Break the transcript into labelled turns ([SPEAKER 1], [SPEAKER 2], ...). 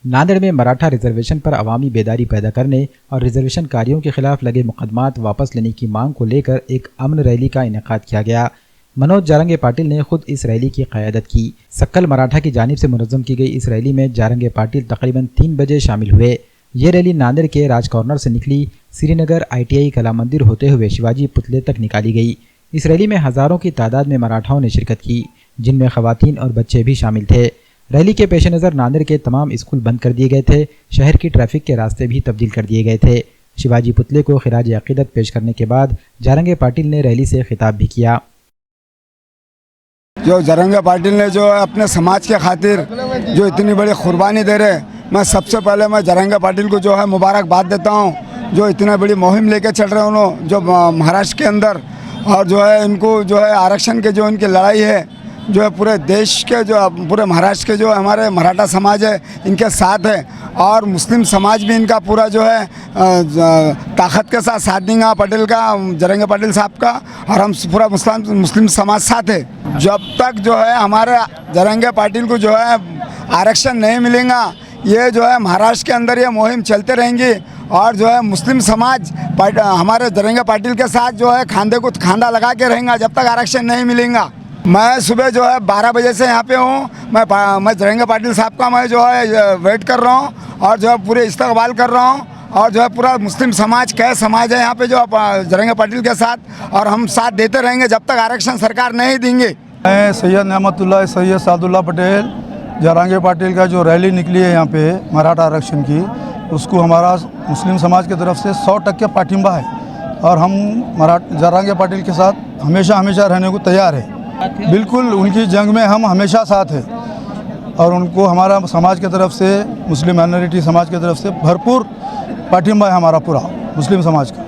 [SPEAKER 1] नांदेड़ में मराठा रिजर्वेशन पर अवामी बेदारी पैदा करने और रिजर्वेशनकारियों के खिलाफ लगे मुकदमात वापस लेने की मांग को लेकर एक अमन रैली का इनेकाद किया गया। मनोज जारंगे पाटिल ने खुद इस रैली की क़यादत की। सक्कल मराठा की जानिब से मुनज़्ज़म की गई इस रैली में जारंगे पाटिल तकरीबन 3 बजे शामिल हुए। ये रैली नांदेड़ के राज कॉर्नर से निकली, श्रीनगर ITI कला मंदिर होते हुए शिवाजी पुतले तक निकाली गई। इस रैली में हज़ारों की तादाद में मराठाओं ने शिरकत की, जिनमें ख़वातीन और बच्चे भी शामिल थे। रैली के पेश नज़र नांदेड़ के तमाम स्कूल बंद कर दिए गए थे। शहर की ट्रैफिक के रास्ते भी तब्दील कर दिए गए थे। शिवाजी पुतले को खिराज अक़ीदत पेश करने के बाद जारंगे पाटिल ने रैली से खिताब भी किया।
[SPEAKER 2] जो जारंगे पाटिल ने जो अपने समाज के खातिर जो इतनी बड़ी कुर्बानी दे रहे, मैं सबसे पहले मैं जारंगे पाटिल को जो है मुबारकबाद देता हूँ। जो इतनी बड़ी मुहिम लेके चल रहे हैं उन्होंने, जो महाराष्ट्र के अंदर, और जो है इनको जो है आरक्षण के जो इनकी लड़ाई है, जो है पूरे देश के जो पूरे महाराष्ट्र के जो हमारे मराठा समाज है इनके साथ है, और मुस्लिम समाज भी इनका पूरा जो है ताकत के साथ देंगे पटेल का, जारंगे पाटिल साहब का, और हम पूरा मुस्लिम समाज साथ है। जब तक जो है हमारे जारंगे पाटिल को जो है आरक्षण नहीं मिलेगा, ये जो है महाराष्ट्र के अंदर ये मुहिम चलते रहेंगी, और जो है मुस्लिम समाज हमारे जारंगे पाटिल के साथ जो है खांधे को खांधा लगा के रहेगा जब तक आरक्षण नहीं मिलेगा। मैं सुबह जो है 12 बजे से यहाँ पे हूँ। मैं जारंगे पाटिल साहब का मैं जो है वेट कर रहा हूँ, और जो है पूरे इस्तकबाल कर रहा हूँ, और जो है पूरा मुस्लिम समाज क्या समाज है यहाँ पे जो जारंगे पाटिल के साथ, और हम साथ देते रहेंगे जब तक आरक्षण सरकार नहीं देंगे।
[SPEAKER 3] मैं सैयद नेमतुल्लाह सैयद सादुल्लाह पटेल, जारंगे पाटिल का जो रैली निकली है यहाँ पे मराठा आरक्षण की, उसको हमारा मुस्लिम समाज की तरफ से 100% पाठिंबा है, और हम जारंगे पाटिल के साथ हमेशा रहने को तैयार है। बिल्कुल उनकी जंग में हम हमेशा साथ हैं, और उनको हमारा समाज की तरफ से, मुस्लिम माइनॉरिटी समाज की तरफ से भरपूर पाठिंबा है हमारा पूरा मुस्लिम समाज का।